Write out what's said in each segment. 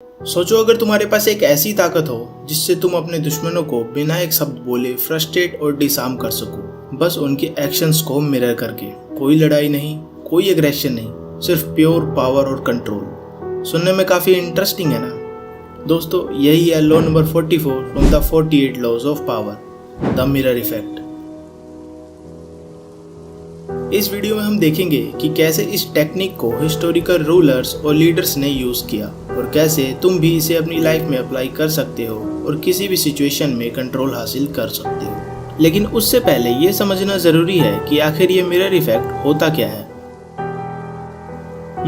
सोचो अगर तुम्हारे पास एक ऐसी ताकत हो जिससे तुम अपने दुश्मनों को बिना एक शब्द बोले फ्रस्ट्रेट और डिसआर्म कर सको, बस उनके एक्शंस को मिरर करके। कोई लड़ाई नहीं, कोई एग्रेशन नहीं, सिर्फ प्योर पावर और कंट्रोल। सुनने में काफी इंटरेस्टिंग है ना दोस्तों? यही है law number 44 from the 48 laws of power, the mirror effect. इस वीडियो में हम देखेंगे कि कैसे इस टेक्निक को हिस्टोरिकल रूलर्स और लीडर्स ने यूज किया और कैसे तुम भी इसे अपनी लाइफ में अप्लाई कर सकते हो और किसी भी सिचुएशन में कंट्रोल हासिल कर सकते हो। लेकिन उससे पहले ये समझना जरूरी है कि आखिर ये मिरर इफेक्ट होता क्या है।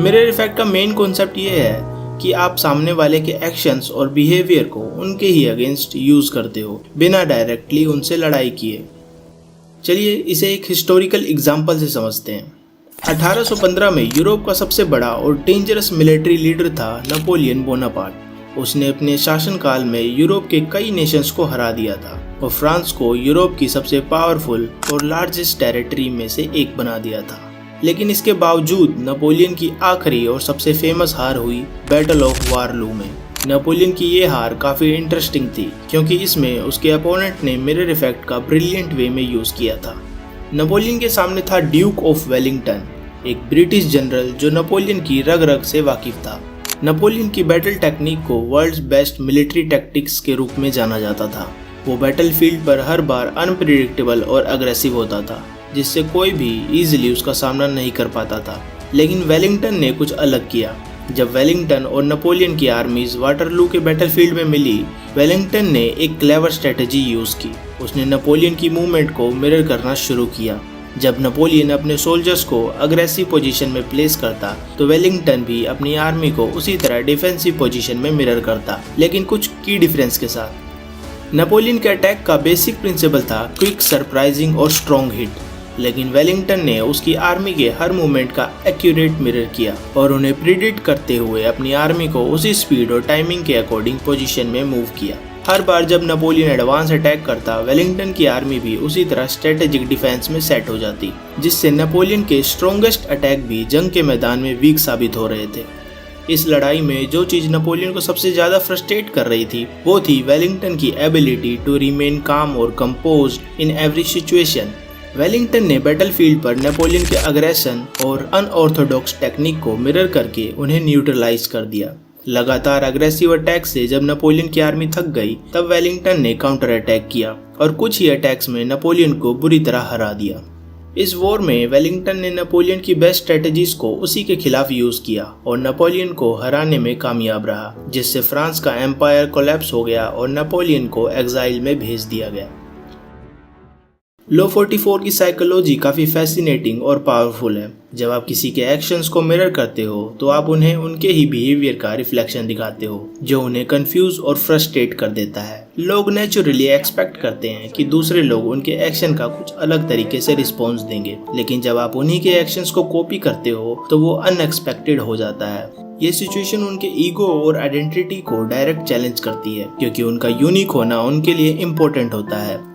मिरर इफेक्ट का मेन कॉन्सेप्ट ये है कि आप सामने वाले के एक्शंस और बिहेवियर को उनके ही अगेंस्ट यूज करते हो, बिना डायरेक्टली उनसे लड़ाई किए। चलिए इसे एक हिस्टोरिकल एग्जाम्पल से समझते हैं। 1815 में यूरोप का सबसे बड़ा और डेंजरस मिलिट्री लीडर था नेपोलियन बोनापार्ट। उसने अपने शासनकाल में यूरोप के कई नेशंस को हरा दिया था और फ्रांस को यूरोप की सबसे पावरफुल और लार्जेस्ट टेरिटरी में से एक बना दिया था। लेकिन इसके बावजूद नेपोलियन की आखिरी और सबसे फेमस हार हुई बैटल ऑफ वारलू में। नेपोलियन की ये हार काफी इंटरेस्टिंग थी क्योंकि इसमें उसके अपोनेंट ने मिरर इफेक्ट का ब्रिलियंट वे में यूज किया था। नेपोलियन के सामने था ड्यूक ऑफ वेलिंगटन, एक ब्रिटिश जनरल जो नेपोलियन की रग रग से वाकिफ था। नेपोलियन की बैटल टेक्निक को वर्ल्ड्स बेस्ट मिलिट्री टैक्टिक्स के रूप में जाना जाता था। वो बैटल फील्ड पर हर बार अनप्रिडिक्टेबल और अग्रेसिव होता था, जिससे कोई भी इजीली उसका सामना नहीं कर पाता था। लेकिन वेलिंगटन ने कुछ अलग किया। जब वेलिंगटन और नेपोलियन की आर्मीज वाटरलू के बैटलफील्ड में मिली, वेलिंगटन ने एक क्लेवर स्ट्रेटजी यूज की। उसने नेपोलियन की मूवमेंट को मिरर करना शुरू किया। जब नेपोलियन अपने सोल्जर्स को अग्रेसिव पोजीशन में प्लेस करता, तो वेलिंगटन भी अपनी आर्मी को उसी तरह डिफेंसिव पोजीशन में मिरर करता, लेकिन कुछ की डिफरेंस के साथ। नेपोलियन के अटैक का बेसिक प्रिंसिपल था क्विक, सरप्राइजिंग और स्ट्रॉन्ग हिट, लेकिन वेलिंगटन ने उसकी आर्मी के हर मूवमेंट का एक्यूरेट मिरर किया और उन्हें प्रिडिक्ट करते हुए अपनी आर्मी को उसी स्पीड और टाइमिंग के अकॉर्डिंग पोजीशन में मूव किया। हर बार जब नेपोलियन एडवांस अटैक करता, वेलिंगटन की आर्मी भी उसी तरह स्ट्रेटेजिक डिफेंस में सेट हो जाती, जिससे नेपोलियन के स्ट्रॉन्गेस्ट अटैक भी जंग के मैदान में वीक साबित हो रहे थे। इस लड़ाई में जो चीज नेपोलियन को सबसे ज्यादा फ्रस्ट्रेट कर रही थी, वो थी वेलिंगटन की एबिलिटी टू रिमेन काम और composed in every situation. Wellington ने बैटलफील्ड पर नेपोलियन के अग्रेशन और अनऑर्थोडॉक्स टेक्निक को मिरर करके उन्हें न्यूट्रलाइज कर दिया। लगातार अग्रेसिव अटैक से जब नेपोलियन की आर्मी थक गई, तब वेलिंगटन ने काउंटर अटैक किया और कुछ ही अटैक्स में नेपोलियन को बुरी तरह हरा दिया। इस वॉर में वेलिंगटन ने नेपोलियन की बेस्ट स्ट्रेटजीज को उसी के खिलाफ यूज किया और नेपोलियन को हराने में कामयाब रहा, जिससे फ्रांस का एम्पायर कोलैप्स हो गया और नेपोलियन को एग्जाइल में भेज दिया गया। लॉ 44 की साइकोलॉजी काफी फैसिनेटिंग और पावरफुल है। जब आप किसी के एक्शंस को मिरर करते हो, तो आप उन्हें उनके ही बिहेवियर का रिफ्लेक्शन दिखाते हो, जो उन्हें कंफ्यूज और फ्रस्ट्रेट कर देता है। लोग नेचुरली एक्सपेक्ट करते हैं कि दूसरे लोग उनके एक्शन का कुछ अलग तरीके से रिस्पॉन्स देंगे, लेकिन जब आप उन्हीं के एक्शंस को कॉपी करते हो, तो वो अनएक्सपेक्टेड हो जाता है। ये सिचुएशन उनके ईगो और आइडेंटिटी को डायरेक्ट चैलेंज करती है, क्योंकि उनका यूनिक होना उनके लिए इम्पोर्टेंट होता है।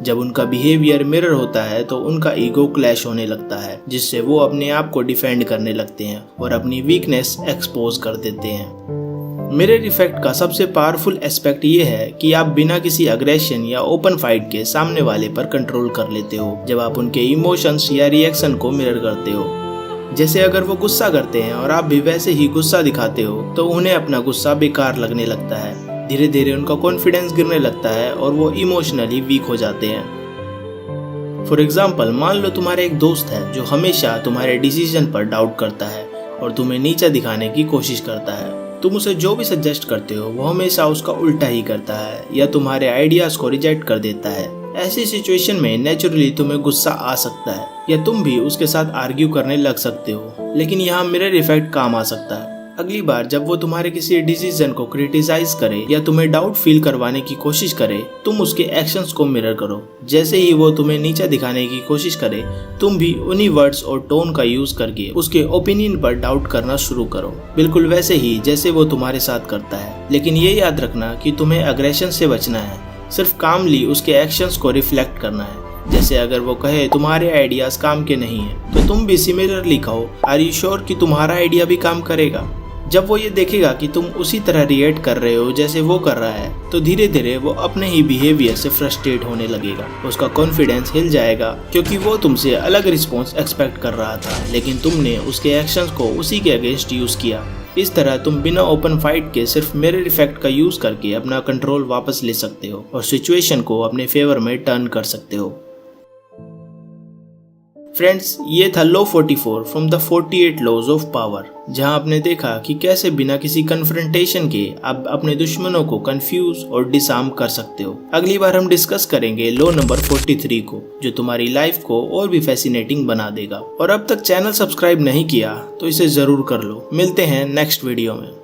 जब उनका बिहेवियर मिरर होता है, तो उनका ईगो क्लैश होने लगता है, जिससे वो अपने आप को डिफेंड करने लगते हैं और अपनी वीकनेस एक्सपोज कर देते हैं। मिरर इफेक्ट का सबसे पावरफुल एस्पेक्ट ये है कि आप बिना किसी अग्रेशन या ओपन फाइट के सामने वाले पर कंट्रोल कर लेते हो, जब आप उनके इमोशंस या रिएक्शन को मिरर करते हो। जैसे अगर वो गुस्सा करते हैं और आप भी वैसे ही गुस्सा दिखाते हो, तो उन्हें अपना गुस्सा बेकार लगने लगता है। धीरे धीरे उनका कॉन्फिडेंस गिरने लगता है और वो इमोशनली वीक हो जाते हैं। फॉर एग्जाम्पल, मान लो तुम्हारे एक दोस्त है जो हमेशा तुम्हारे डिसीजन पर डाउट करता है और तुम्हें नीचा दिखाने की कोशिश करता है। तुम उसे जो भी सजेस्ट करते हो, वो हमेशा उसका उल्टा ही करता है या तुम्हारे आइडियाज को रिजेक्ट कर देता है। ऐसी सिचुएशन में नेचुरली तुम्हें गुस्सा आ सकता है या तुम भी उसके साथ आर्ग्यू करने लग सकते हो, लेकिन यहाँ मिरर इफेक्ट काम आ सकता है। अगली बार जब वो तुम्हारे किसी डिसीजन को क्रिटिसाइज करे या तुम्हें डाउट फील करवाने की कोशिश करे, तुम उसके एक्शंस को मिरर करो। जैसे ही वो तुम्हें नीचा दिखाने की कोशिश करे, तुम भी उन्हीं वर्ड्स और टोन का यूज करके उसके ओपिनियन पर डाउट करना शुरू करो, बिल्कुल वैसे ही जैसे वो तुम्हारे साथ करता है। लेकिन ये याद रखना कि तुम्हें अग्रेशन से बचना है, सिर्फ कामली उसके एक्शंस को रिफ्लेक्ट करना है। जैसे अगर वो कहे तुम्हारे आइडियाज काम के नहीं है, तो तुम भी सिमिलरली कहो, आर यू श्योर कि तुम्हारा आइडिया भी काम करेगा। जब वो ये देखेगा कि तुम उसी तरह रिएक्ट कर रहे हो जैसे वो कर रहा है, तो धीरे धीरे वो अपने ही बिहेवियर से फ्रस्ट्रेट होने लगेगा। उसका कॉन्फिडेंस हिल जाएगा क्योंकि वो तुमसे अलग रिस्पॉन्स एक्सपेक्ट कर रहा था, लेकिन तुमने उसके एक्शंस को उसी के अगेंस्ट यूज किया। इस तरह तुम बिना ओपन फाइट के सिर्फ मिरर इफेक्ट का यूज करके अपना कंट्रोल वापस ले सकते हो और सिचुएशन को अपने फेवर में टर्न कर सकते हो। फ्रेंड्स, ये था law 44 from the 48 laws of power, जहां आपने देखा कि कैसे बिना किसी कन्फ्रंटेशन के आप अपने दुश्मनों को कंफ्यूज और डिसआर्म कर सकते हो। अगली बार हम डिस्कस करेंगे लॉ नंबर 43 को, जो तुम्हारी लाइफ को और भी फैसिनेटिंग बना देगा। और अब तक चैनल सब्सक्राइब नहीं किया तो इसे जरूर कर लो। मिलते हैं नेक्स्ट वीडियो में।